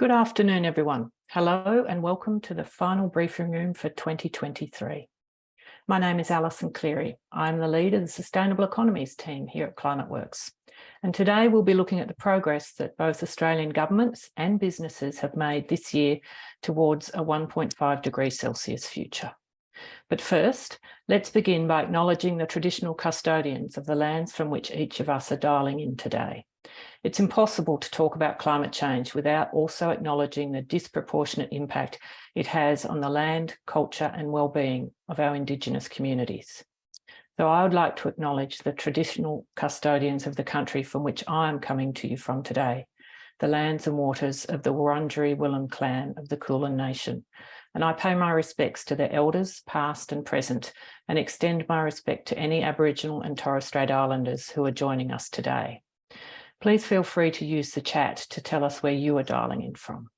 Good afternoon, everyone. Hello and welcome to the final briefing room for 2023. My name is Alison Cleary. I'm the lead of the Sustainable Economies team here at ClimateWorks. And today we'll be looking at the progress that both Australian governments and businesses have made this year towards a 1.5 degrees Celsius future. But first, let's begin by acknowledging the traditional custodians of the lands from which each of us are dialing in today. It's impossible to talk about climate change without also acknowledging the disproportionate impact it has on the land, culture and well-being of our Indigenous communities. So I would like to acknowledge the traditional custodians of the country from which I am coming to you from today, the lands and waters of the Wurundjeri Wurrung clan of the Kulin Nation. And I pay my respects to their elders, past and present, and extend my respect to any Aboriginal and Torres Strait Islanders who are joining us today. Please feel free to use the chat to tell us where you are dialing in from.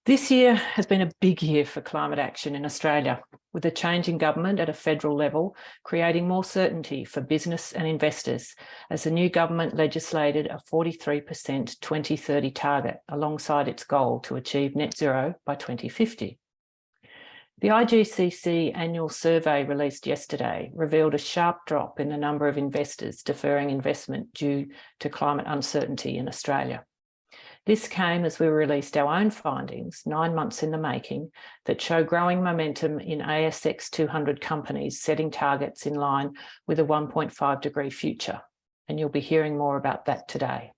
This year has been a big year for climate action in Australia, with a change in government at a federal level, creating more certainty for business and investors as the new government legislated a 43% 2030 target alongside its goal to achieve net zero by 2050. The IGCC annual survey released yesterday revealed a sharp drop in the number of investors deferring investment due to climate uncertainty in Australia. This came as we released our own findings 9 months in the making that show growing momentum in ASX 200 companies setting targets in line with a 1.5 degree future. And you'll be hearing more about that today.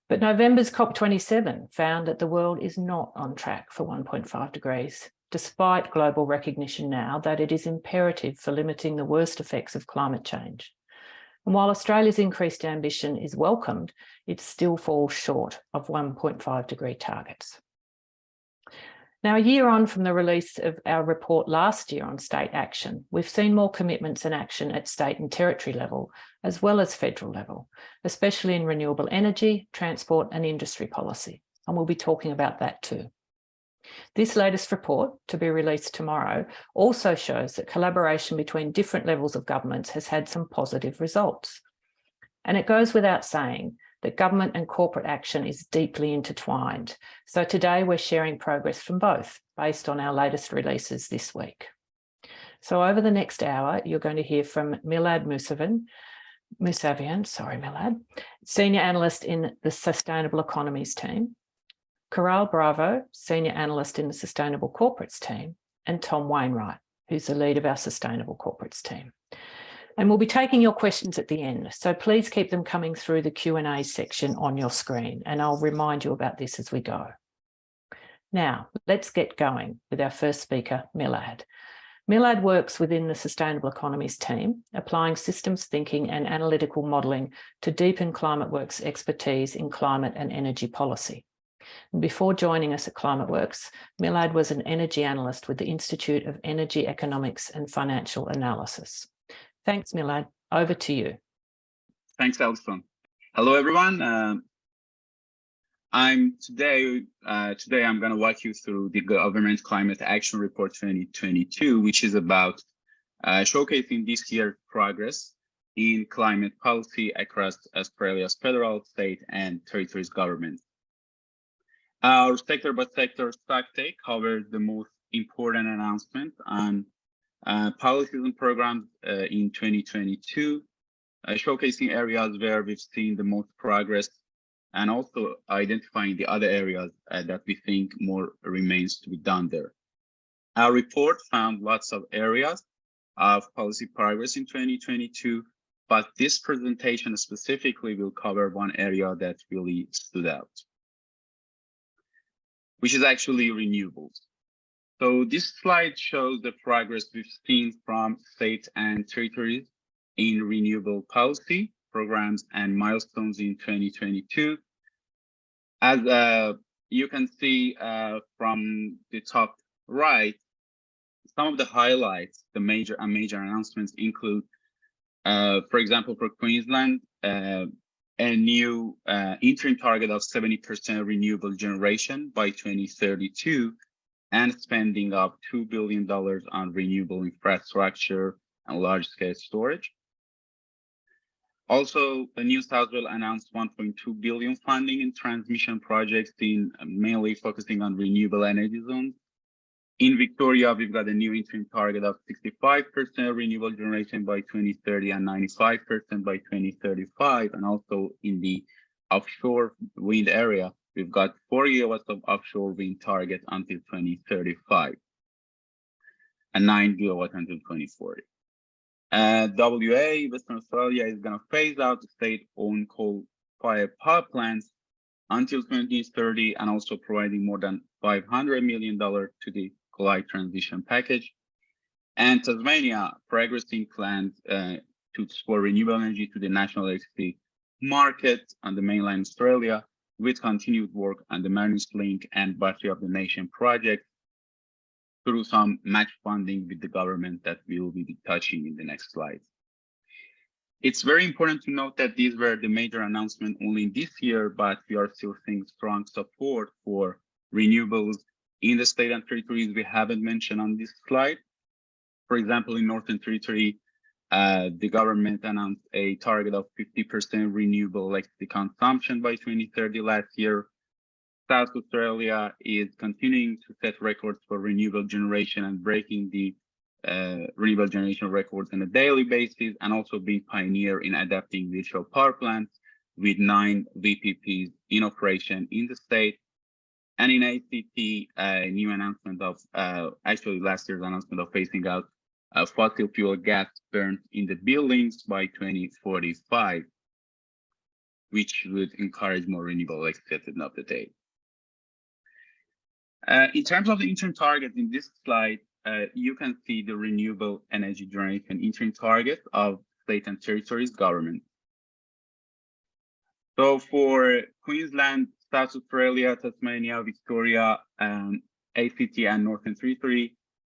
But November's COP27 found that the world is not on track for 1.5 degrees. Despite global recognition now that it is imperative for limiting the worst effects of climate change. And while Australia's increased ambition is welcomed, it still falls short of 1.5 degree targets. Now, a year on from the release of our report last year on state action, we've seen more commitments and action at state and territory level, as well as federal level, especially in renewable energy, transport and industry policy. And we'll be talking about that too. This latest report, to be released tomorrow, also shows that collaboration between different levels of governments has had some positive results. And it goes without saying that government and corporate action is deeply intertwined. So today we're sharing progress from both based on our latest releases this week. So over the next hour, you're going to hear from Milad Mousavian, Senior Analyst in the Sustainable Economies team, Coral Bravo, Senior Analyst in the Sustainable Corporates team, and Tom Wainwright, who's the lead of our Sustainable Corporates team. And we'll be taking your questions at the end, so please keep them coming through the Q&A section on your screen, and I'll remind you about this as we go. Now, let's get going with our first speaker, Milad. Milad works within the Sustainable Economies team, applying systems thinking and analytical modelling to deepen ClimateWorks' expertise in climate and energy policy. Before joining us at ClimateWorks, Milad was an energy analyst with the Institute of Energy Economics and Financial Analysis. Thanks, Milad. Over to you. Thanks, Alison. Hello, everyone. Today I'm going to walk you through the Government Climate Action Report 2022, which is about showcasing this year's progress in climate policy across Australia's federal, state, and territories governments. Our sector-by-sector stock take covers the most important announcements on policies and programs in 2022, showcasing areas where we've seen the most progress and also identifying the other areas that we think more remains to be done there. Our report found lots of areas of policy progress in 2022, but this presentation specifically will cover one area that really stood out, which is actually renewables. So this slide shows the progress we've seen from states and territories in renewable policy programs and milestones in 2022. As you can see from the top right, some of the highlights, the major announcements include, for example, for Queensland, a new interim target of 70% renewable generation by 2032 and spending of $2 billion on renewable infrastructure and large-scale storage. Also, New South Wales announced 1.2 billion funding in transmission projects, mainly focusing on renewable energy zones. In Victoria, we've got a new interim target of 65% renewable generation by 2030 and 95% by 2035. And also in the offshore wind area, we've got 4 gigawatts of offshore wind target until 2035 and 9 gigawatts until 2040. WA, Western Australia, is going to phase out the state-owned coal-fired power plants until 2030 and also providing more than $500 million to the Cleary transition package. And Tasmania progressing plans to explore renewable energy to the national electricity market on the mainland Australia with continued work on the Marinus Link and Battery of the Nation project through some match funding with the government that we will be touching in the next slides. It's very important to note that these were the major announcements only this year, but we are still seeing strong support for renewables in the state and territories we haven't mentioned on this slide. For example, in Northern Territory, the government announced a target of 50% renewable electricity consumption by 2030 last year. South Australia is continuing to set records for renewable generation and breaking the renewable generation records on a daily basis, and also being pioneer in adapting virtual power plants with 9 VPPs in operation in the state. And in ACT, a new announcement of, actually last year's announcement of phasing out fossil fuel gas burnt in the buildings by 2045, which would encourage more renewable electricity at the end of the day. In terms of the interim targets in this slide, you can see the renewable energy generation interim target of state and territories government. So for Queensland, South Australia, Tasmania, Victoria, ACT, and Northern Territory,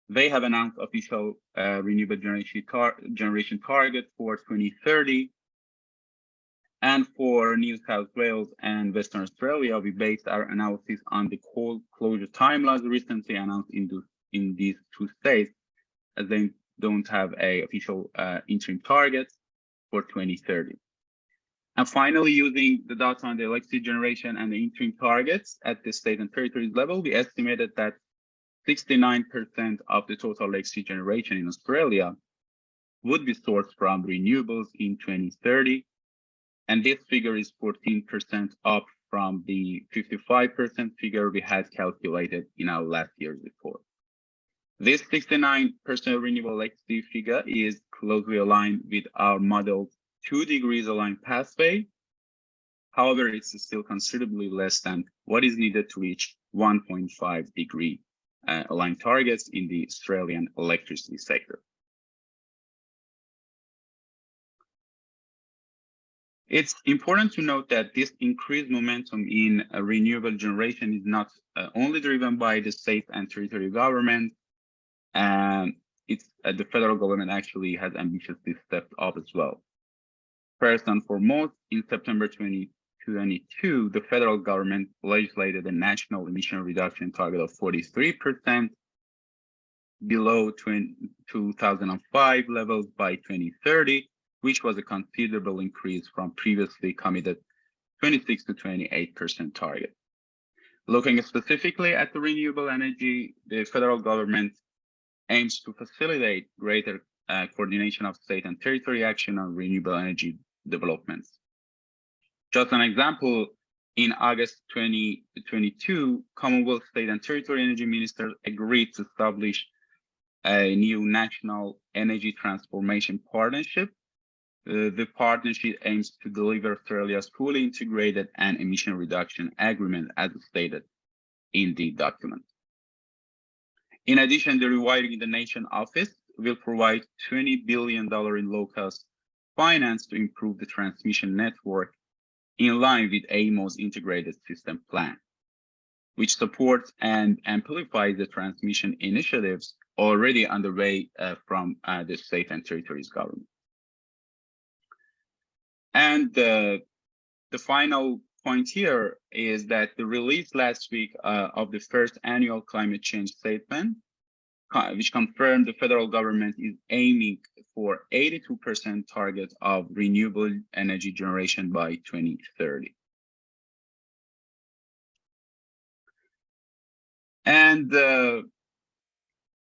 they have announced official renewable generation target for 2030. And for New South Wales and Western Australia, we based our analysis on the coal closure timelines recently announced in these 2 states, as they don't have a official interim target for 2030. And finally, using the data on the electricity generation and the interim targets at the state and territories level, we estimated that 69% of the total electricity generation in Australia would be sourced from renewables in 2030. And this figure is 14% up from the 55% figure we had calculated in our last year's report. This 69% renewable electricity figure is closely aligned with our modeled 2 degrees aligned pathway. However, it's still considerably less than what is needed to reach 1.5 degree aligned targets in the Australian electricity sector. It's important to note that this increased momentum in renewable generation is not only driven by the state and territory government. It's the federal government actually has ambitiously stepped up as well. First and foremost, in September 2022, the federal government legislated a national emission reduction target of 43% below 2005 levels by 2030, which was a considerable increase from previously committed 26 to 28% target. Looking specifically at the renewable energy, the federal government aims to facilitate greater coordination of state and territory action on renewable energy developments. Just an example, in August 2022, Commonwealth State and Territory Energy Ministers agreed to establish a new national energy transformation partnership. The partnership aims to deliver Australia's fully integrated and emission reduction agreement as stated in the document. In addition, the Rewiring the Nation office will provide $20 billion in low-cost finance to improve the transmission network in line with AEMO's integrated system plan, which supports and amplifies the transmission initiatives already underway from the state and territories government. And the final point here is that the release last week of the first annual climate change statement which confirmed the federal government is aiming for 82% target of renewable energy generation by 2030. And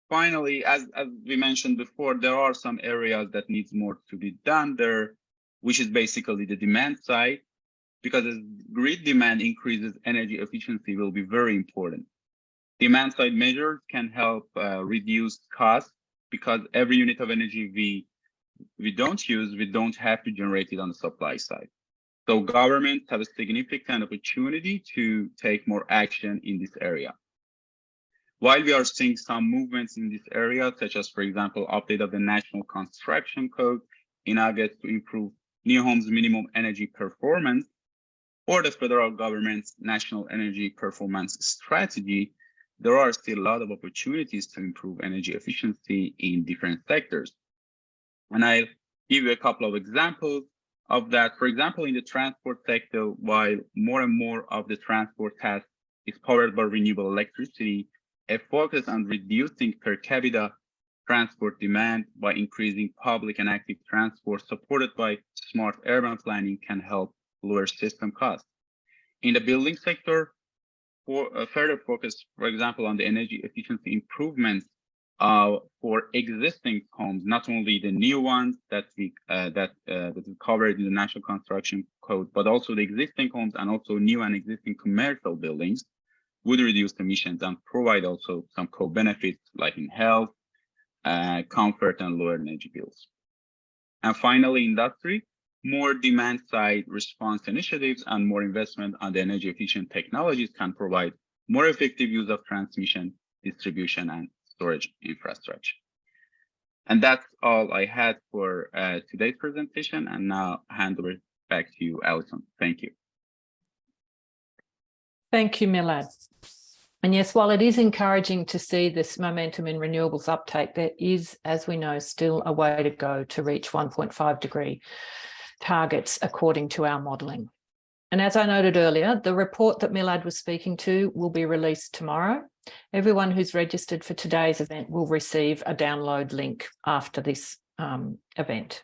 finally, as we mentioned before, there are some areas that needs more to be done there, which is basically the demand side, because as grid demand increases, energy efficiency will be very important. Demand side measures can help reduce costs, because every unit of energy we don't use, we don't have to generate it on the supply side. So governments have a significant opportunity to take more action in this area. While we are seeing some movements in this area, such as, for example, update of the National Construction Code in August to improve new homes' minimum energy performance, or the federal government's National Energy Performance Strategy, there are still a lot of opportunities to improve energy efficiency in different sectors. And I'll give you a couple of examples of that. For example, in the transport sector, while more and more of the transport is powered by renewable electricity, a focus on reducing per capita transport demand by increasing public and active transport supported by smart urban planning can help lower system costs. In the building sector, for a further focus, for example, on the energy efficiency improvements for existing homes, not only the new ones that we covered in the National Construction Code, but also the existing homes and also new and existing commercial buildings, would reduce emissions and provide also some co-benefits like in health, comfort, and lower energy bills. And finally, industry, more demand-side response initiatives and more investment on the energy-efficient technologies can provide more effective use of transmission, distribution, and storage infrastructure. And that's all I had for today's presentation. And now hand over back to you, Alison. Thank you. Thank you, Milad. And yes, while it is encouraging to see this momentum in renewables uptake, there is, as we know, still a way to go to reach 1.5 degree targets according to our modelling. And as I noted earlier, the report that Milad was speaking to will be released tomorrow. Everyone who's registered for today's event will receive a download link after this event.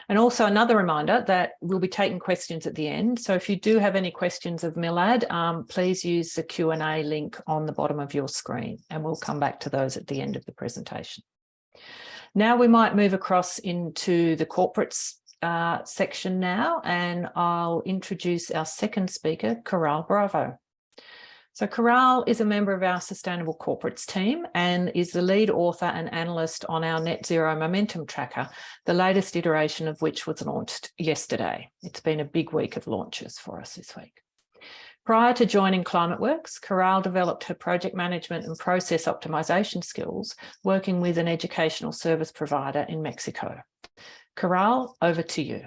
And also another reminder that we'll be taking questions at the end. So if you do have any questions of Milad, please use the Q&A link on the bottom of your screen, and we'll come back to those at the end of the presentation. Now we might move across into the corporates section now, and I'll introduce our second speaker, Coral Bravo. So Coral is a member of our Sustainable Corporates team and is the lead author and analyst on our Net Zero Momentum Tracker, the latest iteration of which was launched yesterday. It's been a big week of launches for us this week. Prior to joining ClimateWorks, Coral developed her project management and process optimization skills working with an educational service provider in Mexico. Coral, over to you.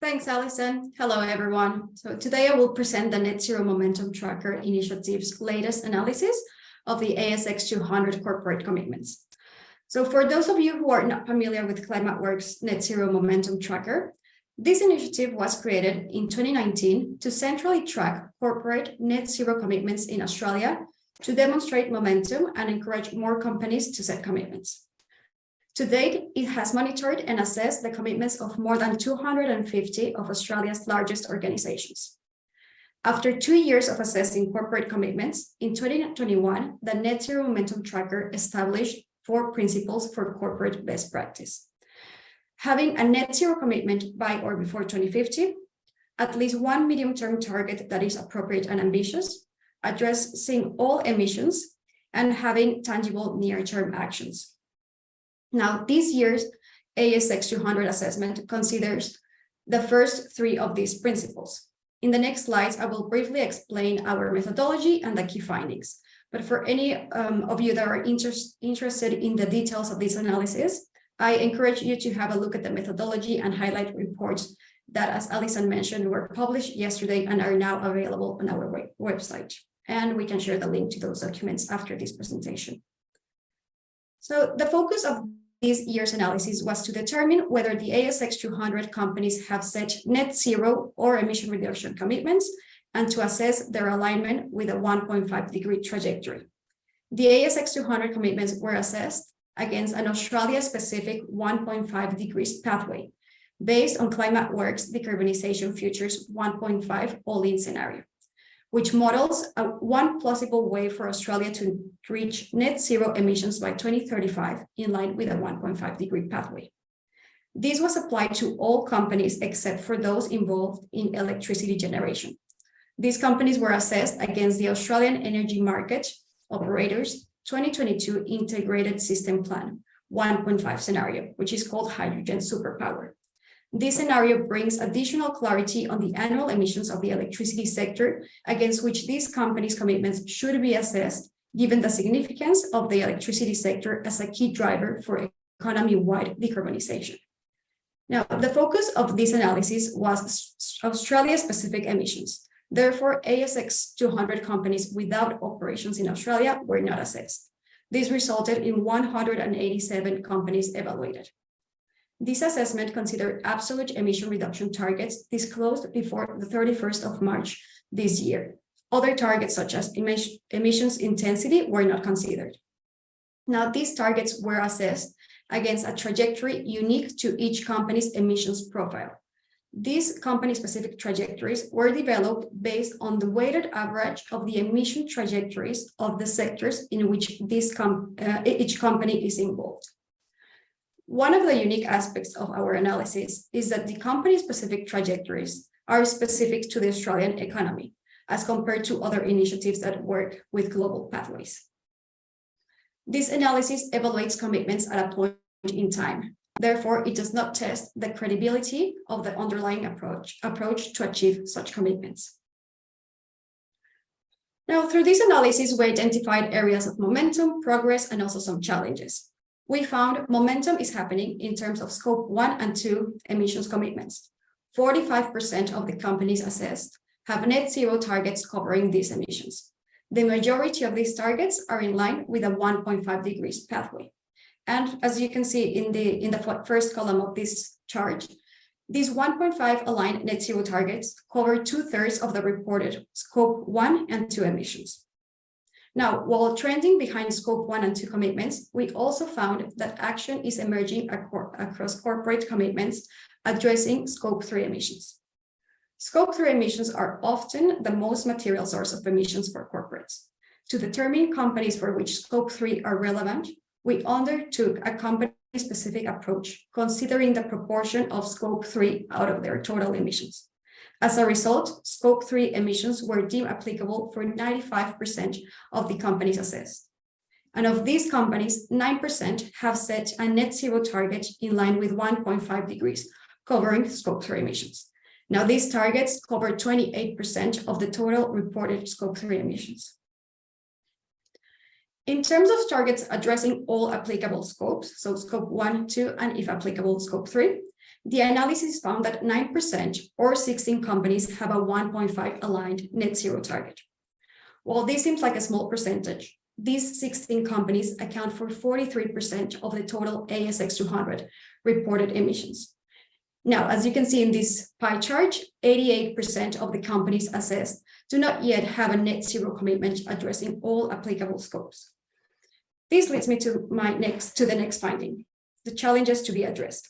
Thanks, Alison. Hello, everyone. So today I will present the Net Zero Momentum Tracker initiative's latest analysis of the ASX 200 corporate commitments. So for those of you who are not familiar with ClimateWorks Net Zero Momentum Tracker, this initiative was created in 2019 to centrally track corporate net zero commitments in Australia to demonstrate momentum and encourage more companies to set commitments. To date, it has monitored and assessed the commitments of more than 250 of Australia's largest organizations. After 2 years of assessing corporate commitments, in 2021, the Net Zero Momentum Tracker established 4 principles for corporate best practice. Having a net zero commitment by or before 2050, at least one medium-term target that is appropriate and ambitious, addressing all emissions, and having tangible near-term actions. Now, this year's ASX 200 assessment considers the first 3 of these principles. In the next slides, I will briefly explain our methodology and the key findings. But for any of you that are interested in the details of this analysis, I encourage you to have a look at the methodology and highlight reports that, as Alison mentioned, were published yesterday and are now available on our website. And we can share the link to those documents after this presentation. So the focus of this year's analysis was to determine whether the ASX 200 companies have set net zero or emission reduction commitments and to assess their alignment with a 1.5 degree trajectory. The ASX 200 commitments were assessed against an Australia-specific 1.5 degrees pathway based on ClimateWorks Decarbonisation Futures 1.5 all-in scenario, which models one plausible way for Australia to reach net zero emissions by 2035 in line with a 1.5 degree pathway. This was applied to all companies except for those involved in electricity generation. These companies were assessed against the Australian Energy Market Operators 2022 Integrated System Plan 1.5 scenario, which is called Hydrogen Superpower. This scenario brings additional clarity on the annual emissions of the electricity sector against which these companies' commitments should be assessed, given the significance of the electricity sector as a key driver for economy-wide decarbonisation. Now, the focus of this analysis was Australia-specific emissions. Therefore, ASX 200 companies without operations in Australia were not assessed. This resulted in 187 companies evaluated. This assessment considered absolute emission reduction targets disclosed before the 31st of March this year. Other targets such as emissions intensity were not considered. Now, these targets were assessed against a trajectory unique to each company's emissions profile. These company-specific trajectories were developed based on the weighted average of the emission trajectories of the sectors in which each company is involved. One of the unique aspects of our analysis is that the company-specific trajectories are specific to the Australian economy, as compared to other initiatives that work with global pathways. This analysis evaluates commitments at a point in time. Therefore, it does not test the credibility of the underlying approach to achieve such commitments. Now, through this analysis, we identified areas of momentum, progress, and also some challenges. We found momentum is happening in terms of scope 1 and 2 emissions commitments. 45% of the companies assessed have net zero targets covering these emissions. The majority of these targets are in line with a 1.5 degrees pathway. And as you can see in the first column of this chart, these 1.5 aligned net zero targets cover 2/3 of the reported scope 1 and 2 emissions. Now, while trending behind scope 1 and 2 commitments, we also found that action is emerging across corporate commitments addressing scope 3 emissions. Scope 3 emissions are often the most material source of emissions for corporates. To determine companies for which scope 3 are relevant, we undertook a company-specific approach, considering the proportion of scope 3 out of their total emissions. As a result, scope 3 emissions were deemed applicable for 95% of the companies assessed. And of these companies, 9% have set a net zero target in line with 1.5 degrees, covering scope 3 emissions. Now, these targets cover 28% of the total reported scope 3 emissions. In terms of targets addressing all applicable scopes, so scope 1, 2, and if applicable, scope 3, the analysis found that 9% or 16 companies have a 1.5 aligned net zero target. While this seems like a small percentage, these 16 companies account for 43% of the total ASX 200 reported emissions. Now, as you can see in this pie chart, 88% of the companies assessed do not yet have a net zero commitment addressing all applicable scopes. This leads me to the next finding, the challenges to be addressed.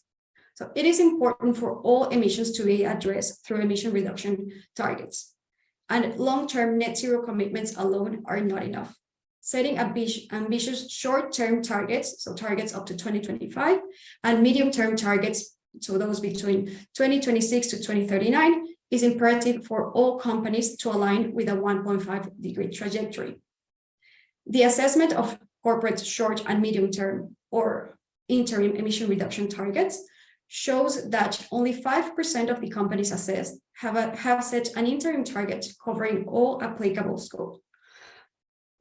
So it is important for all emissions to be addressed through emission reduction targets. And long-term net zero commitments alone are not enough. Setting ambitious short-term targets, so targets up to 2025, and medium-term targets, so those between 2026 to 2039, is imperative for all companies to align with a 1.5 degree trajectory. The assessment of corporate short and medium-term or interim emission reduction targets shows that only 5% of the companies assessed have set an interim target covering all applicable scope.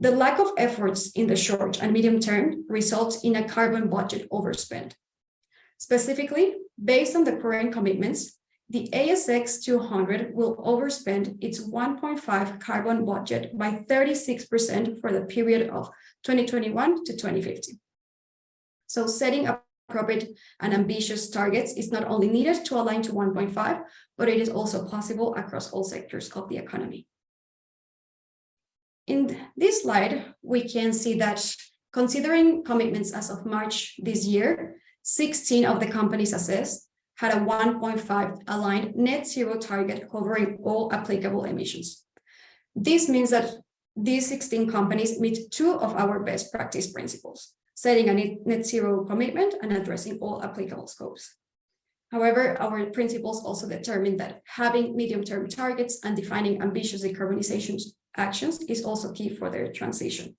The lack of efforts in the short and medium term results in a carbon budget overspend. Specifically, based on the current commitments, the ASX 200 will overspend its 1.5 carbon budget by 36% for the period of 2021 to 2050. So setting appropriate and ambitious targets is not only needed to align to 1.5, but it is also possible across all sectors of the economy. In this slide, we can see that considering commitments as of March this year, 16 of the companies assessed had a 1.5 aligned net zero target covering all applicable emissions. This means that these 16 companies meet 2 of our best practice principles, setting a net zero commitment and addressing all applicable scopes. However, our principles also determine that having medium-term targets and defining ambitious decarbonization actions is also key for their transition.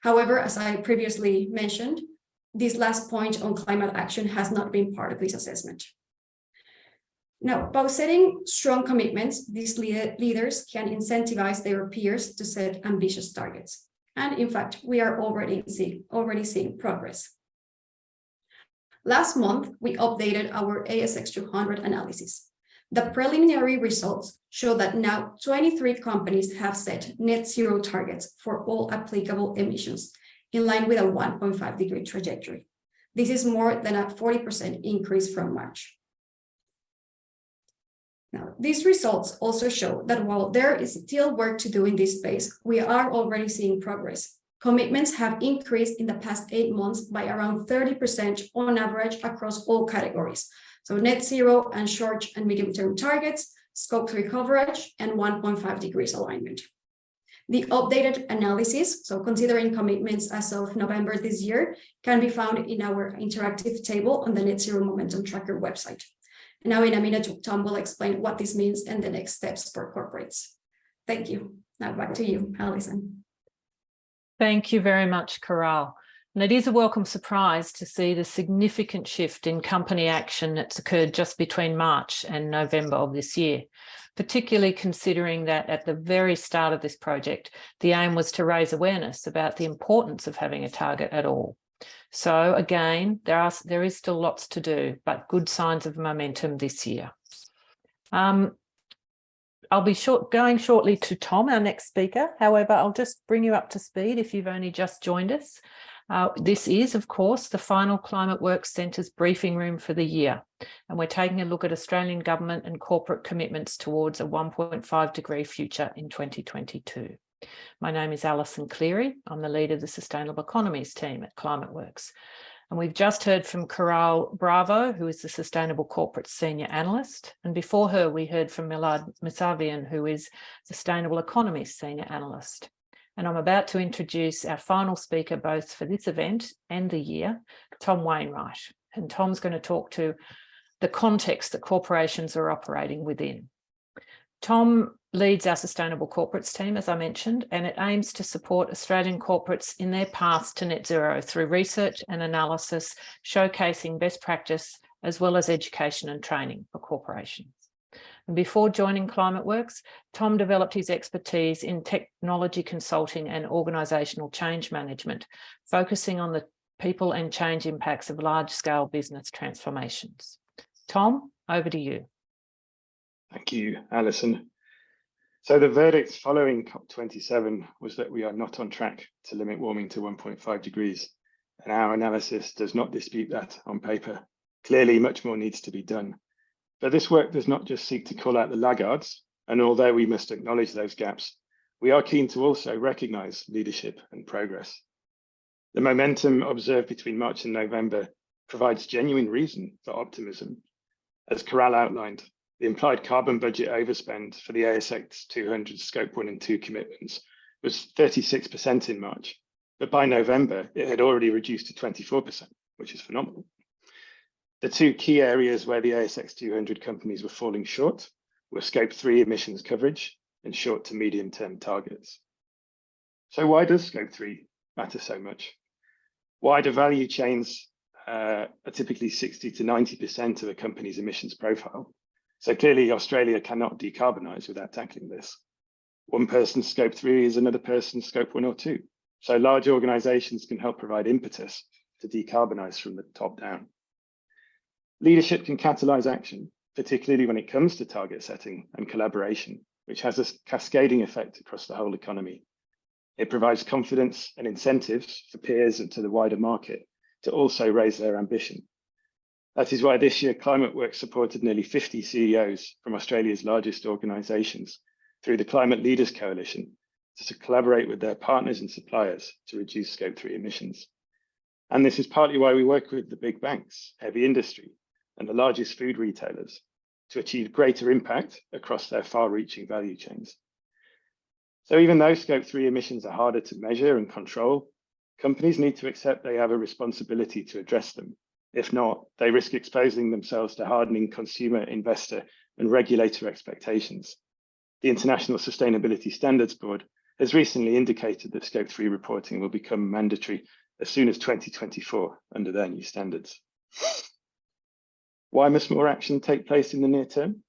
However, as I previously mentioned, this last point on climate action has not been part of this assessment. Now, by setting strong commitments, these leaders can incentivize their peers to set ambitious targets. And in fact, we are already seeing progress. Last month, we updated our ASX 200 analysis. The preliminary results show that now 23 companies have set net zero targets for all applicable emissions, in line with a 1.5-degree trajectory. This is more than a 40% increase from March. Now, these results also show that while there is still work to do in this space, we are already seeing progress. Commitments have increased in the past 8 months by around 30% on average across all categories. So net zero and short and medium-term targets, scope 3 coverage, and 1.5 degrees alignment. The updated analysis, so considering commitments as of November this year, can be found in our interactive table on the Net Zero Momentum Tracker website. And now in a minute, Tom will explain what this means and the next steps for corporates. Thank you. Now back to you, Alison. Thank you very much, Coral. And it is a welcome surprise to see the significant shift in company action that's occurred just between March and November of this year, particularly considering that at the very start of this project, the aim was to raise awareness about the importance of having a target at all. So again, there is still lots to do, but good signs of momentum this year. I'll be going shortly to Tom, our next speaker. However, I'll just bring you up to speed if you've only just joined us. This is, of course, the final Climate Works Centre's briefing room for the year, and we're taking a look at Australian government and corporate commitments towards a 1.5-degree future in 2022. My name is Alison Cleary. I'm the lead of the Sustainable Economies team at Climate Works. And we've just heard from Coral Bravo, who is the Sustainable Corporate Senior Analyst. And before her, we heard from Milad Mousavian, who is Sustainable Economies Senior Analyst. And I'm about to introduce our final speaker, both for this event and the year, Tom Wainwright. And Tom's going to talk to the context that corporations are operating within. Tom leads our Sustainable Corporates team, as I mentioned, and it aims to support Australian corporates in their path to net zero through research and analysis, showcasing best practice, as well as education and training for corporations. And before joining Climate Works, Tom developed his expertise in technology consulting and organisational change management, focusing on the people and change impacts of large-scale business transformations. Tom, over to you. Thank you, Alison. So the verdict following COP27 was that we are not on track to limit warming to 1.5 degrees, and our analysis does not dispute that on paper. Clearly, much more needs to be done. But this work does not just seek to call out the laggards, and although we must acknowledge those gaps, we are keen to also recognise leadership and progress. The momentum observed between March and November provides genuine reason for optimism. As Coral outlined, the implied carbon budget overspend for the ASX 200 Scope 1 and 2 commitments was 36% in March, but by November, it had already reduced to 24%, which is phenomenal. The 2 key areas where the ASX 200 companies were falling short were Scope 3 emissions coverage and short to medium term targets. So why does Scope 3 matter so much? Wider value chains are typically 60 to 90% of a company's emissions profile. So clearly Australia cannot decarbonise without tackling this. One person's Scope 3 is another person's Scope 1 or 2. So large organisations can help provide impetus to decarbonise from the top down. Leadership can catalyse action, particularly when it comes to target setting and collaboration, which has a cascading effect across the whole economy. It provides confidence and incentives for peers and to the wider market to also raise their ambition. That is why this year Climate Works supported nearly 50 CEOs from Australia's largest organisations through the Climate Leaders Coalition to collaborate with their partners and suppliers to reduce Scope 3 emissions. And this is partly why we work with the big banks, heavy industry, and the largest food retailers to achieve greater impact across their far-reaching value chains. So even though Scope 3 emissions are harder to measure and control, companies need to accept they have a responsibility to address them. If not, they risk exposing themselves to hardening consumer, investor, and regulator expectations. The International Sustainability Standards Board has recently indicated that Scope 3 reporting will become mandatory as soon as 2024 under their new standards. Why must more action take place in the near term?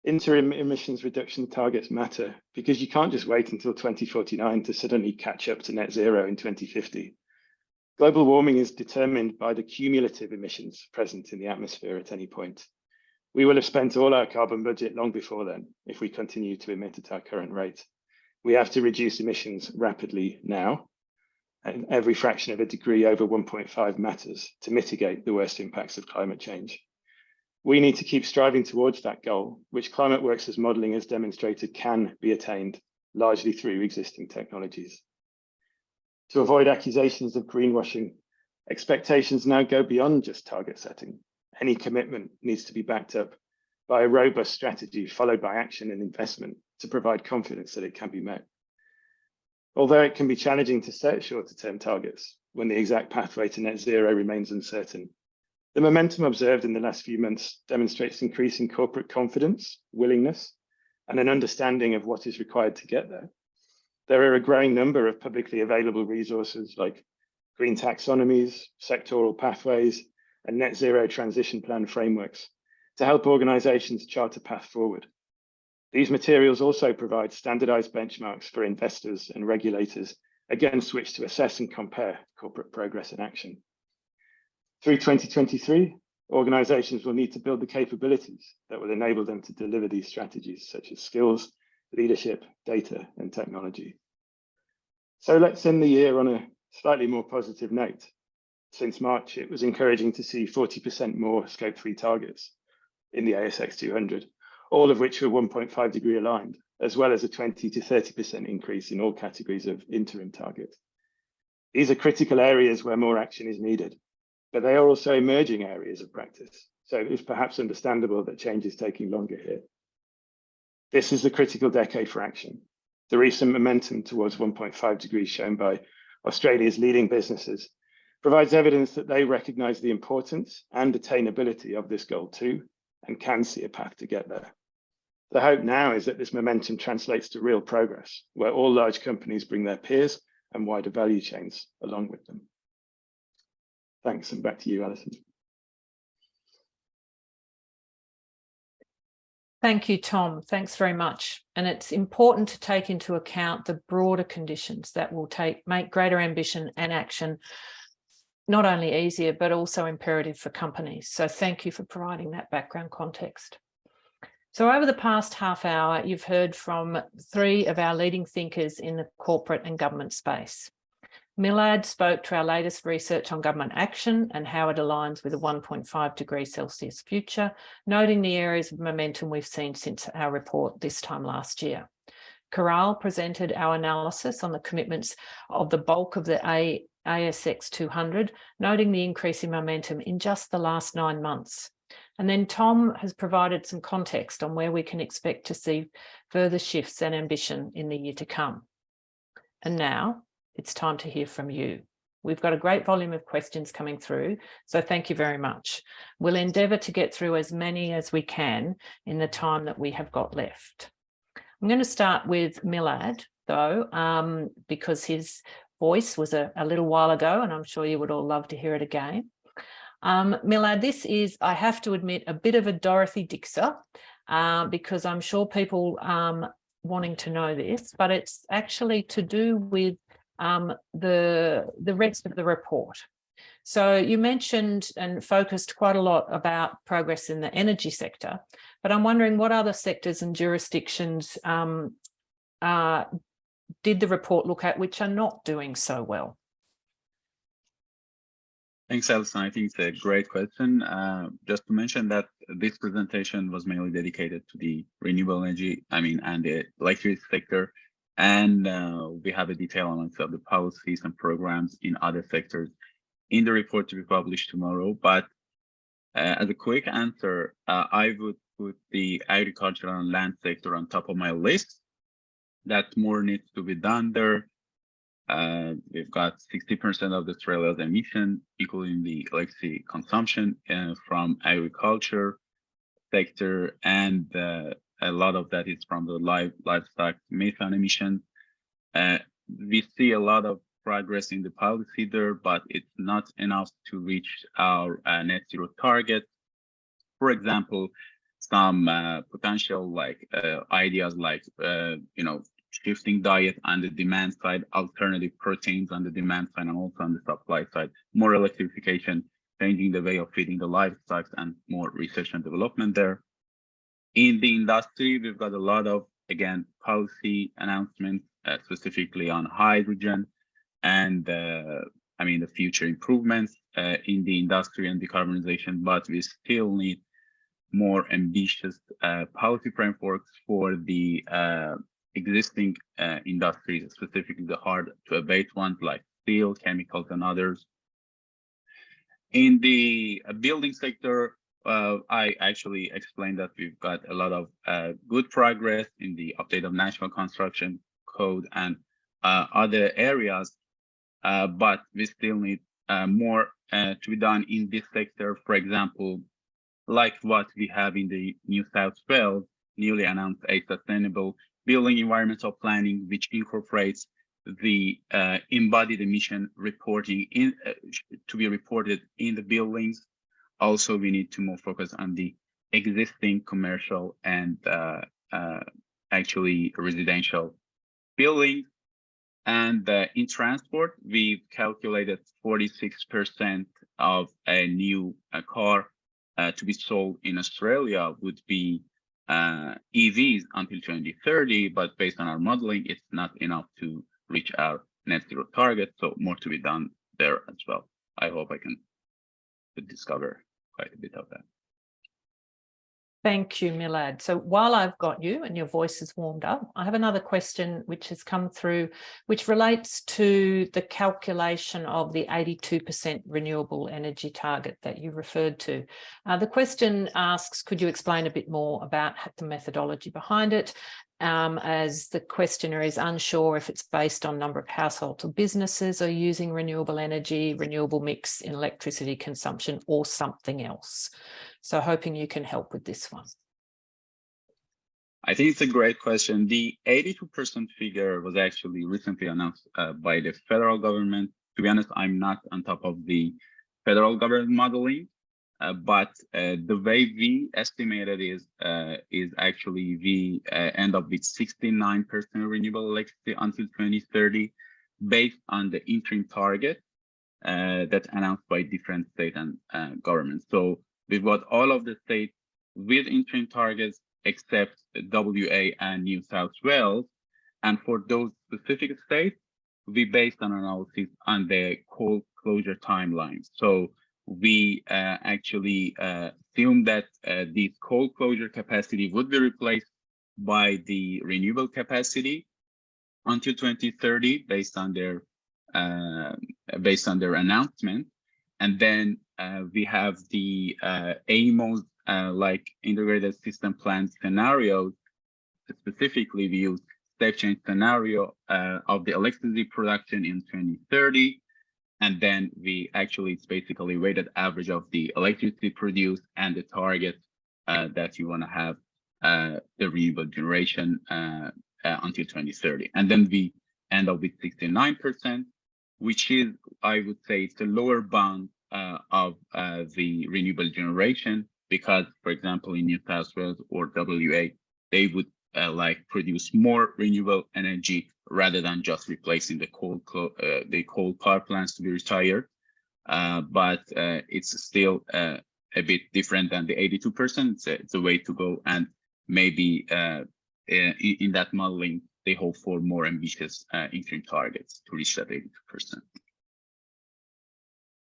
Interim emissions reduction targets matter because you can't just wait until 2049 to suddenly catch up to net zero in 2050. Global warming is determined by the cumulative emissions present in the atmosphere at any point. We will have spent all our carbon budget long before then if we continue to emit at our current rate. We have to reduce emissions rapidly now, and every fraction of a degree over 1.5 matters to mitigate the worst impacts of climate change. We need to keep striving towards that goal, which ClimateWorks' modelling has demonstrated can be attained largely through existing technologies. To avoid accusations of greenwashing, expectations now go beyond just target setting. Any commitment needs to be backed up by a robust strategy followed by action and investment to provide confidence that it can be met. Although it can be challenging to set shorter-term targets when the exact pathway to net zero remains uncertain, the momentum observed in the last few months demonstrates increasing corporate confidence, willingness, and an understanding of what is required to get there. There are a growing number of publicly available resources like green taxonomies, sectoral pathways, and net zero transition plan frameworks to help organizations chart a path forward. These materials also provide standardized benchmarks for investors and regulators against which to assess and compare corporate progress and action. Through 2023, organizations will need to build the capabilities that will enable them to deliver these strategies, such as skills, leadership, data, and technology. So let's end the year on a slightly more positive note. Since March, it was encouraging to see 40% more Scope 3 targets in the ASX 200, all of which were 1.5 degree aligned, as well as a 20 to 30% increase in all categories of interim targets. These are critical areas where more action is needed, but they are also emerging areas of practice. So it's perhaps understandable that change is taking longer here. This is the critical decade for action. The recent momentum towards 1.5 degrees shown by Australia's leading businesses provides evidence that they recognise the importance and attainability of this goal too, and can see a path to get there. The hope now is that this momentum translates to real progress, where all large companies bring their peers and wider value chains along with them. Thanks, and back to you, Alison. Thank you, Tom. Thanks very much. And it's important to take into account the broader conditions that will make greater ambition and action not only easier, but also imperative for companies. So thank you for providing that background context. So over the past half hour, you've heard from three of our leading thinkers in the corporate and government space. Milad spoke to our latest research on government action and how it aligns with a 1.5 degrees Celsius future, noting the areas of momentum we've seen since our report this time last year. Caral presented our analysis on the commitments of the bulk of the ASX 200, noting the increase in momentum in just the last 9 months. And then Tom has provided some context on where we can expect to see further shifts and ambition in the year to come. And now it's time to hear from you. We've got a great volume of questions coming through, so thank you very much. We'll endeavour to get through as many as we can in the time that we have got left. I'm going to start with Milad, though, because his voice was a little while ago, and I'm sure you would all love to hear it again. Milad, this is, I have to admit, a bit of a Dorothy Dixer, because I'm sure people wanting to know this, but it's actually to do with the rest of the report. So you mentioned and focused quite a lot about progress in the energy sector, but I'm wondering what other sectors and jurisdictions did the report look at which are not doing so well? Thanks, Alison. I think it's a great question. Just to mention that this presentation was mainly dedicated to the renewable energy, and the electricity sector. And we have a detailed analysis of the policies and programs in other sectors in the report to be published tomorrow. But as a quick answer, I would put the agricultural and land sector on top of my list. That more needs to be done there. We've got 60% of Australia's emission, including the electricity consumption from agriculture sector, and a lot of that is from the livestock methane emissions. We see a lot of progress in the policy there, but it's not enough to reach our net zero target. For example, some potential ideas like shifting diet on the demand side, alternative proteins on the demand side, and also on the supply side, more electrification, changing the way of feeding the livestock, and more research and development there. In the industry, we've got a lot of, again, policy announcements, specifically on hydrogen and the future improvements in the industry and decarbonization, but we still need more ambitious policy frameworks for the existing industries, specifically the hard to abate ones like steel, chemicals, and others. In the building sector, I actually explained that we've got a lot of good progress in the update of National Construction Code and other areas, but we still need more to be done in this sector. For example, like what we have in the New South Wales, newly announced a sustainable building environmental planning, which incorporates the embodied emission reporting to be reported in the buildings. Also, we need to more focus on the existing commercial and actually residential buildings. And in transport, we've calculated 46% of a new car to be sold in Australia would be EVs until 2030, but based on our modeling, it's not enough to reach our net zero target. So more to be done there as well. I hope I can discover quite a bit of that. Thank you, Milad. So while I've got you and your voice is warmed up, I have another question which has come through, which relates to the calculation of the 82% renewable energy target that you referred to. The question asks, could you explain a bit more about the methodology behind it? As the questioner is unsure if it's based on number of households or businesses or using renewable energy, renewable mix in electricity consumption, or something else. So hoping you can help with this one. I think it's a great question. The 82% figure was actually recently announced by the federal government. To be honest, I'm not on top of the federal government modeling, but the way we estimated is actually we end up with 69% renewable electricity until 2030, based on the interim target that's announced by different state and governments. So we've got all of the states with interim targets except WA and New South Wales. And for those specific states, we based on analysis on the coal closure timeline. So we actually assume that the coal closure capacity would be replaced by the renewable capacity until 2030, based on their announcement. And then we have the AMOs, like integrated system plan scenarios. Specifically, we use step change scenario of the electricity production in 2030. And then it's basically weighted average of the electricity produced and the target that you want to have the renewable generation until 2030. And then we end up with 69%, which is, I would say, it's the lower bound of the renewable generation, because, for example, in New South Wales or WA, they would produce more renewable energy rather than just replacing the coal power plants to be retired. But it's still a bit different than the 82%. It's a way to go, and maybe in that modeling, they hope for more ambitious interim targets to reach that 82%.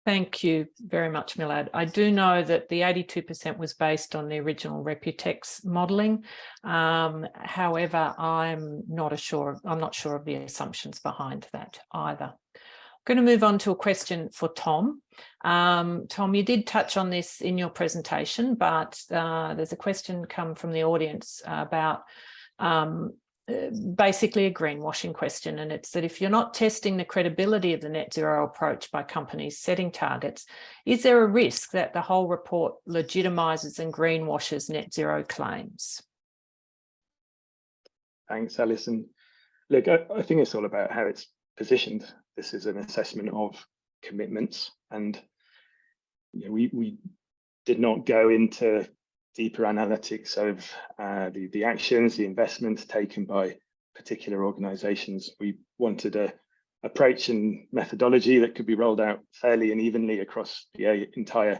Thank you very much, Milad. I do know that the 82% was based on the original Reputex modelling. However, I'm not sure of the assumptions behind that either. I'm going to move on to a question for Tom. Tom, you did touch on this in your presentation, but there's a question come from the audience about basically a greenwashing question, and it's that if you're not testing the credibility of the net zero approach by companies setting targets, is there a risk that the whole report legitimises and greenwashes net zero claims? Thanks, Alison. Look, I think it's all about how it's positioned. This is an assessment of commitments, and we did not go into deeper analytics of the actions, the investments taken by particular organisations. We wanted a approach and methodology that could be rolled out fairly and evenly across the entire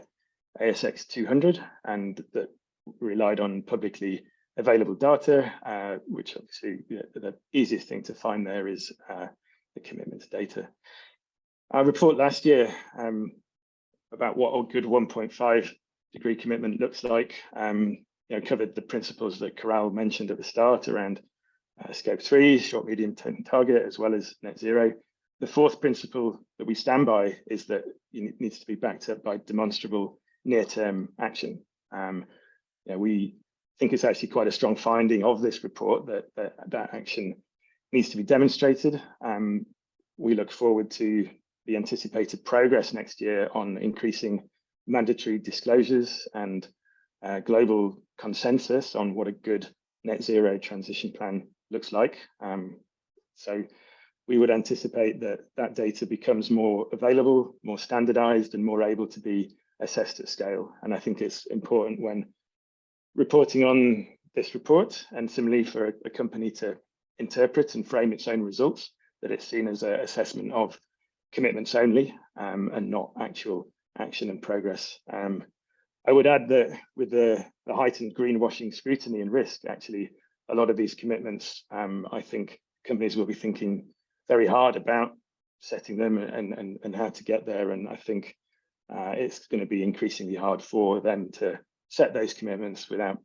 ASX 200, and that relied on publicly available data, which obviously the easiest thing to find there is the commitments data. Our report last year about what a good 1.5 degree commitment looks like, covered the principles that Coral mentioned at the start around scope 3, short, medium term target, as well as net zero. The fourth principle that we stand by is that it needs to be backed up by demonstrable near-term action. We think it's actually quite a strong finding of this report that action needs to be demonstrated. We look forward to the anticipated progress next year on increasing mandatory disclosures and global consensus on what a good net zero transition plan looks like. So we would anticipate that data becomes more available, more standardized, and more able to be assessed at scale. And I think it's important when reporting on this report, and similarly for a company to interpret and frame its own results, that it's seen as an assessment of commitments only and not actual action and progress. I would add that with the heightened greenwashing scrutiny and risk, actually, a lot of these commitments, I think companies will be thinking very hard about setting them and how to get there. And I think it's going to be increasingly hard for them to set those commitments without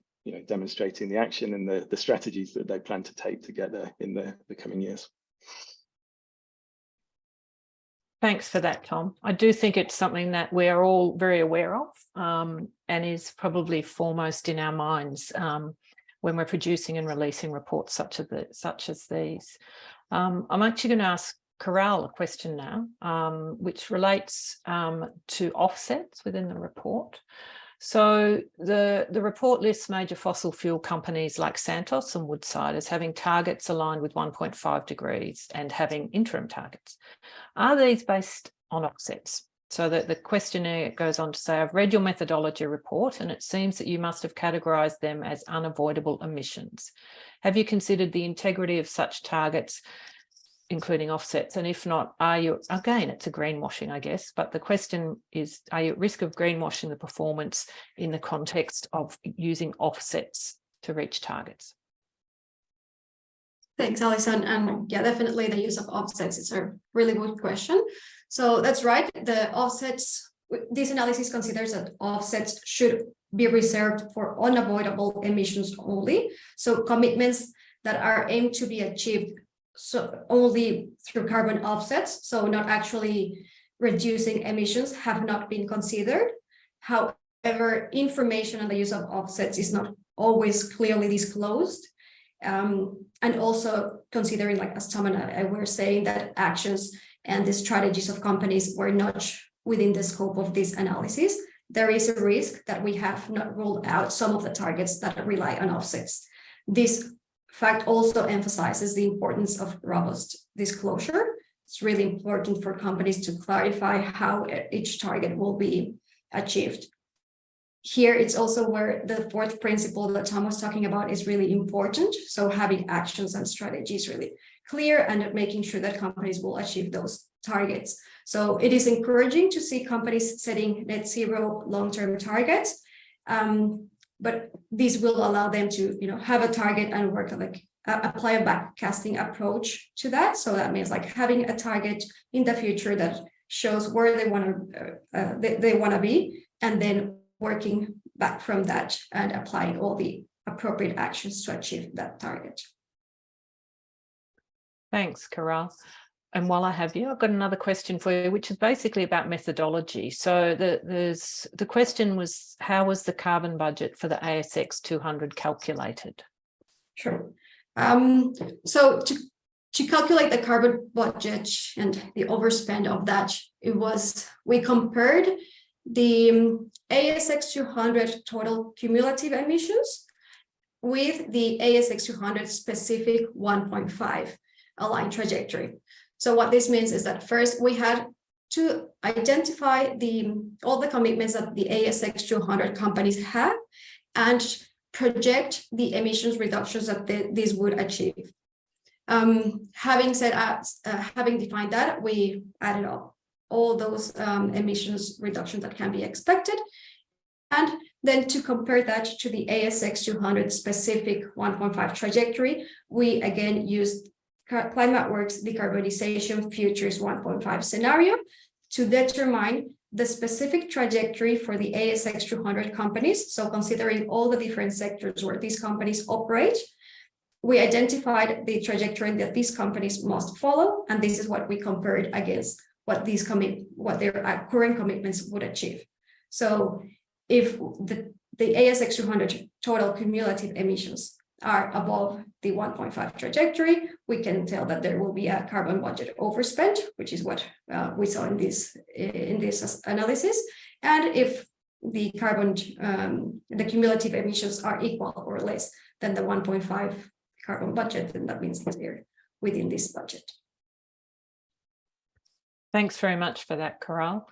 demonstrating the action and the strategies that they plan to take to get there in the coming years. Thanks for that, Tom. I do think it's something that we're all very aware of and is probably foremost in our minds when we're producing and releasing reports such as these. I'm actually going to ask Coral a question now, which relates to offsets within the report. So the report lists major fossil fuel companies like Santos and Woodside as having targets aligned with 1.5 degrees and having interim targets. Are these based on offsets? So that the questionnaire goes on to say, I've read your methodology report and it seems that you must have categorised them as unavoidable emissions. Have you considered the integrity of such targets, including offsets? And if not, are you, again, it's a greenwashing, I guess, but the question is, are you at risk of greenwashing the performance in the context of using offsets to reach targets? Thanks, Alison. And yeah, definitely the use of offsets is a really good question. So that's right. The offsets, this analysis considers that offsets should be reserved for unavoidable emissions only. So commitments that are aimed to be achieved only through carbon offsets, so not actually reducing emissions, have not been considered. However, information on the use of offsets is not always clearly disclosed. And also considering, like as Tom and I were saying, that actions and the strategies of companies were not within the scope of this analysis, there is a risk that we have not ruled out some of the targets that rely on offsets. This fact also emphasizes the importance of robust disclosure. It's really important for companies to clarify how each target will be achieved. Here, it's also where the fourth principle that Tom was talking about is really important. So having actions and strategies really clear and making sure that companies will achieve those targets. So it is encouraging to see companies setting net zero long-term targets. But this will allow them to, have a target and work on apply a backcasting approach to that. So that means like having a target in the future that shows where they want to be, and then working back from that and applying all the appropriate actions to achieve that target. Thanks, Caral. And while I have you, I've got another question for you, which is basically about methodology. So the question was, how was the carbon budget for the ASX 200 calculated? Sure. So to calculate the carbon budget and the overspend of that, we compared the ASX 200 total cumulative emissions with the ASX 200 specific 1.5 aligned trajectory. So what this means is that first we had to identify all the commitments that the ASX 200 companies have and project the emissions reductions that these would achieve. Having defined that, we added up all those emissions reductions that can be expected, and then to compare that to the ASX 200 specific 1.5 trajectory, we again used ClimateWorks decarbonisation futures 1.5 scenario to determine the specific trajectory for the ASX 200 companies. So considering all the different sectors where these companies operate, we identified the trajectory that these companies must follow, and this is what we compared against what their current commitments would achieve. So if the ASX 200 total cumulative emissions are above the 1.5 trajectory, we can tell that there will be a carbon budget overspend, which is what we saw in this analysis. And if the cumulative emissions are equal or less than the 1.5 carbon budget, then that means that they're within this budget. Thanks very much for that, Caral.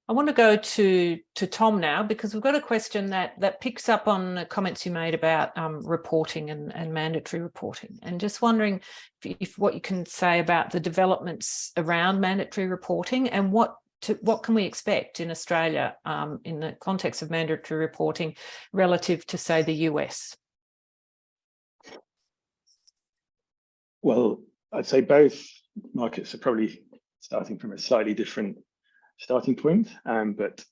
I want to go to Tom now, because we've got a question that picks up on the comments you made about reporting and mandatory reporting, and just wondering if what you can say about the developments around mandatory reporting and what can we expect in Australia in the context of mandatory reporting relative to, say, the US? Well, I'd say both markets are probably starting from a slightly different starting point, but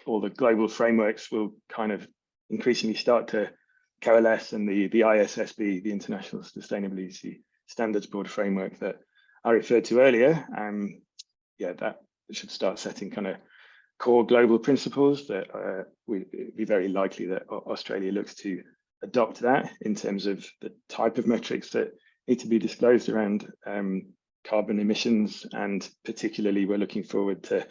all the global frameworks will kind of increasingly start to coalesce, and the ISSB, the International Sustainability Standards Board framework that I referred to earlier, that should start setting kind of core global principles that it'd be very likely that Australia looks to adopt that in terms of the type of metrics that need to be disclosed around carbon emissions, and particularly we're looking forward to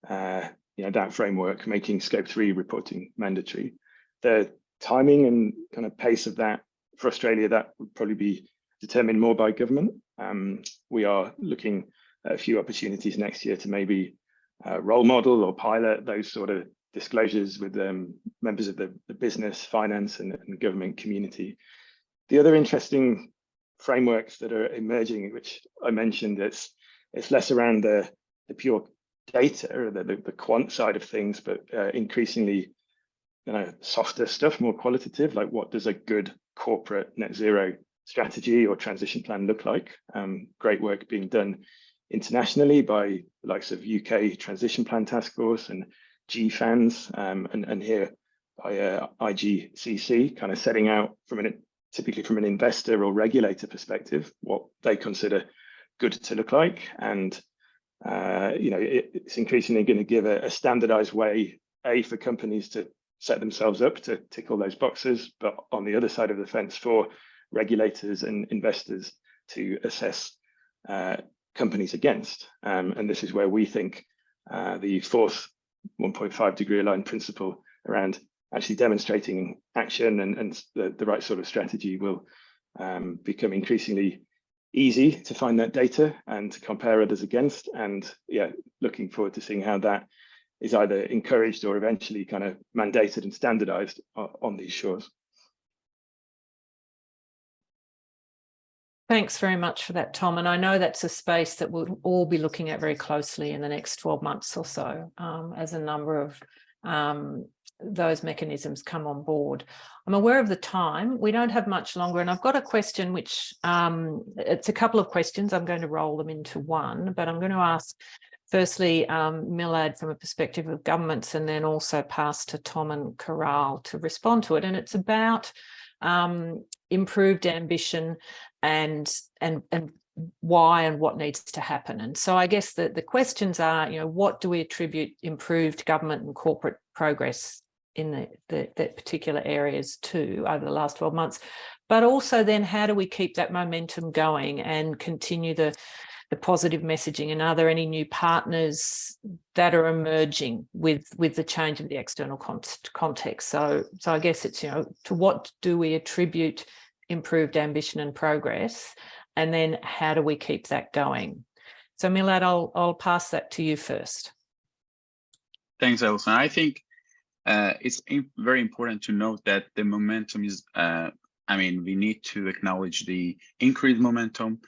that framework making Scope 3 reporting mandatory. The timing and kind of pace of that for Australia, that would probably be determined more by government. We are looking at a few opportunities next year to maybe role model or pilot those sort of disclosures with members of the business, finance and government community. The other interesting frameworks that are emerging, which I mentioned, it's less around the pure data or the quant side of things, but increasingly softer stuff, more qualitative, like what does a good corporate net zero strategy or transition plan look like? Great work being done internationally by the likes of UK Transition Plan Task Force and GFANZ, and here by IGCC, kind of setting out typically from an investor or regulator perspective, what they consider good to look like. And it's increasingly going to give a standardized way, for companies to set themselves up to tick all those boxes, but on the other side of the fence for regulators and investors to assess companies against. And this is where we think the fourth 1.5 degree aligned principle around actually demonstrating action and the right sort of strategy will become increasingly easy to find that data and to compare others against. And looking forward to seeing how that is either encouraged or eventually kind of mandated and standardized on these shores. Thanks very much for that, Tom. And I know that's a space that we'll all be looking at very closely in the next 12 months or so, as a number of those mechanisms come on board. I'm aware of the time. We don't have much longer, and I've got a question which it's a couple of questions. I'm going to roll them into one, but I'm going to ask firstly, Milad from a perspective of governments, and then also pass to Tom and Caral to respond to it. And it's about improved ambition and why and what needs to happen. And so I guess the questions are, what do we attribute improved government and corporate progress in the particular areas to over the last 12 months? But also then, how do we keep that momentum going and continue the positive messaging? And are there any new partners that are emerging with the change of the external context? So I guess it's, to what do we attribute improved ambition and progress? And then how do we keep that going? So Milad, I'll pass that to you first. Thanks, Alison. I think it's very important to note that the momentum is, we need to acknowledge the increased momentum.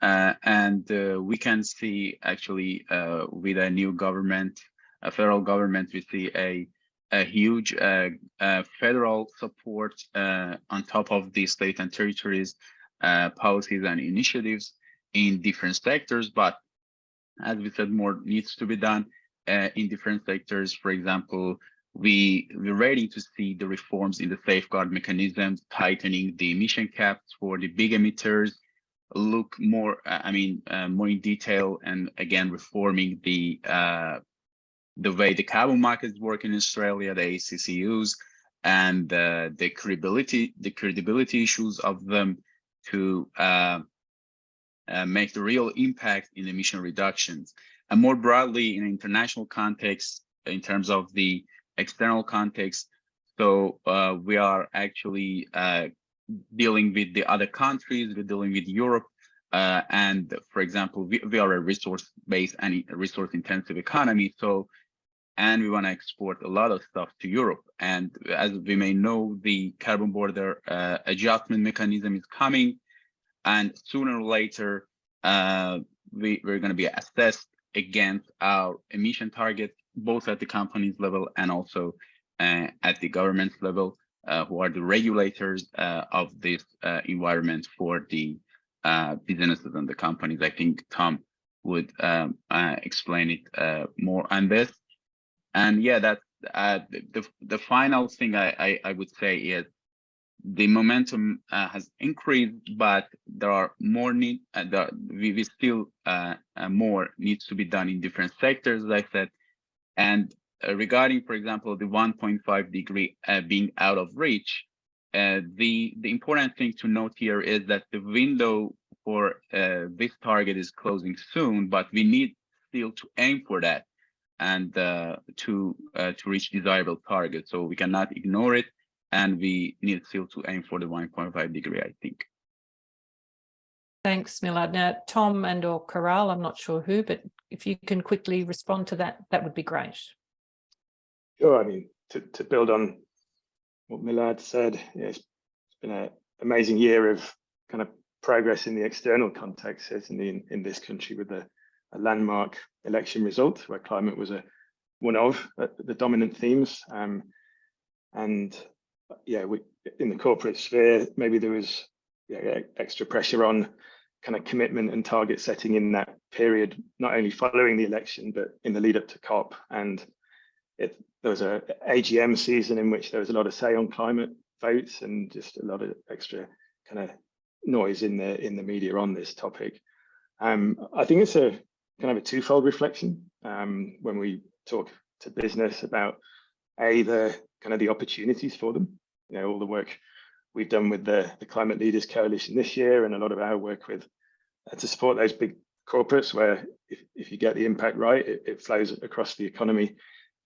And we can see actually with a new government, a federal government, we see a huge federal support on top of the state and territories policies and initiatives in different sectors. But as we said, more needs to be done in different sectors. For example, we're ready to see the reforms in the safeguard mechanisms, tightening the emission caps for the big emitters, look more, more in detail, and again, reforming the way the carbon markets work in Australia, the ACCUs, and the credibility issues of them to make the real impact in emission reductions. And more broadly, in international context, in terms of the external context, so we are actually dealing with the other countries, we're dealing with Europe, and for example, we are a resource-based and resource-intensive economy, and we want to export a lot of stuff to Europe. And as we may know, the carbon border adjustment mechanism is coming, and sooner or later, we're going to be assessed against our emission targets, both at the company's level and also at the government level, who are the regulators of this environment for the businesses and the companies. I think Tom would explain it more on this. And yeah, that's the final thing I would say is the momentum has increased, but there are more need. We still more needs to be done in different sectors, as I said. And regarding, for example, the 1.5 degree being out of reach, the important thing to note here is that the window for this target is closing soon, but we need still to aim for that and to reach desirable targets. So we cannot ignore it, and we need still to aim for the 1.5 degree, I think. Thanks, Milad. Now, Tom and or Caral, I'm not sure who, but if you can quickly respond to that, that would be great. Sure. I mean, to build on what Milad said, it's been an amazing year of kind of progress in the external context, certainly in this country, with a landmark election result where climate was one of the dominant themes. And yeah, in the corporate sphere, maybe there was extra pressure on kind of commitment and target setting in that period, not only following the election, but in the lead up to COP. And there was a AGM season in which there was a lot of say on climate votes and just a lot of extra kind of noise in the media on this topic. I think it's a kind of a twofold reflection when we talk to business about the opportunities for them, all the work we've done with the Climate Leaders Coalition this year, and a lot of our work with to support those big corporates where if you get the impact right, it flows across the economy.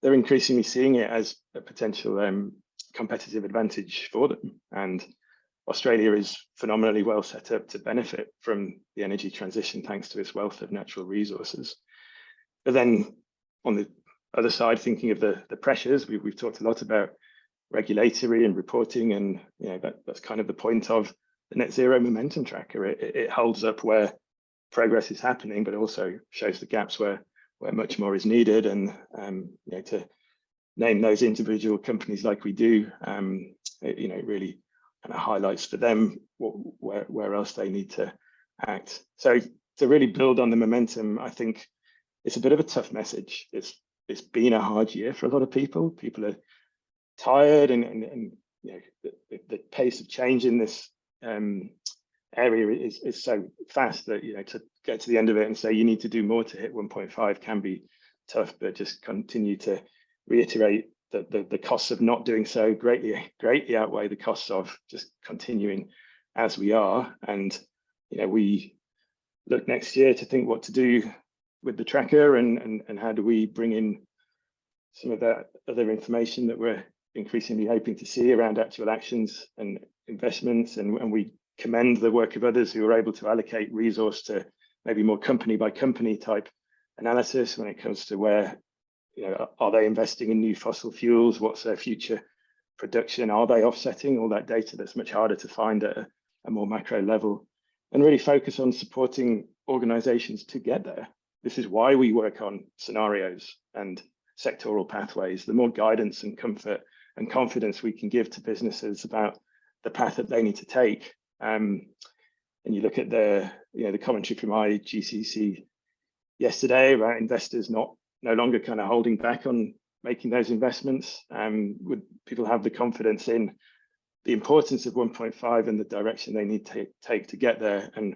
They're increasingly seeing it as a potential competitive advantage for them. And Australia is phenomenally well set up to benefit from the energy transition thanks to its wealth of natural resources. But then on the other side, thinking of the pressures, we've talked a lot about regulatory and reporting, and that's kind of the point of the net zero momentum tracker. It holds up where progress is happening, but also shows the gaps where much more is needed. And to name those individual companies like we do, it really kind of highlights for them where else they need to act. So to really build on the momentum, I think it's a bit of a tough message. It's been a hard year for a lot of people. People are tired, and you know, the pace of change in this area is so fast that, you know, to get to the end of it and say you need to do more to hit 1.5 can be tough, but just continue to reiterate that the costs of not doing so greatly outweigh the costs of just continuing as we are. And, you know, we look next year to think what to do with the tracker, and how do we bring in some of that other information that we're increasingly hoping to see around actual actions and investments. And we commend the work of others who are able to allocate resource to maybe more company by company type analysis when it comes to where, you know, are they investing in new fossil fuels? What's their future production? Are they offsetting all that data that's much harder to find at a more macro level? And really focus on supporting organizations to get there. This is why we work on scenarios and sectoral pathways. The more guidance and comfort and confidence we can give to businesses about the path that they need to take. And you look at the commentary from IGCC yesterday about investors no longer kind of holding back on making those investments. Would people have the confidence in the importance of 1.5 and the direction they need to take to get there? And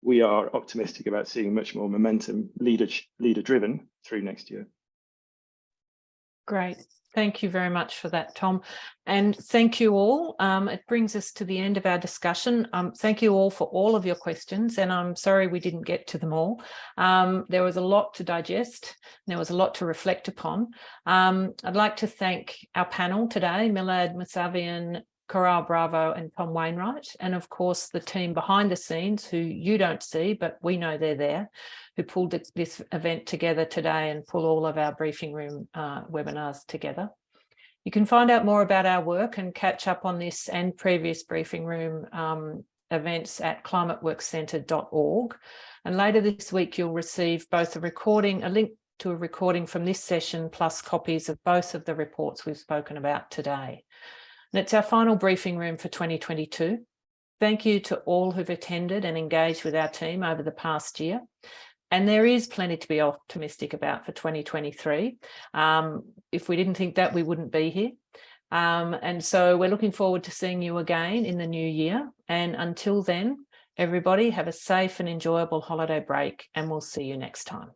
we are optimistic about seeing much more momentum, leader driven through next year. Great. Thank you very much for that, Tom. And thank you all. It brings us to the end of our discussion. Thank you all for all of your questions, and I'm sorry we didn't get to them all. There was a lot to digest. There was a lot to reflect upon. I'd like to thank our panel today, Milad Mousavian, Coral Bravo and Tom Wainwright, and of course the team behind the scenes who you don't see, but we know they're there, who pulled this event together today and pull all of our briefing room webinars together. You can find out more about our work and catch up on this and previous briefing room events at climateworkcentre.org. And later this week, you'll receive both a link to a recording from this session, plus copies of both of the reports we've spoken about today. And it's our final briefing room for 2022. Thank you to all who've attended and engaged with our team over the past year. And there is plenty to be optimistic about for 2023. If we didn't think that, we wouldn't be here. And so we're looking forward to seeing you again in the new year. And until then, everybody have a safe and enjoyable holiday break, and we'll see you next time.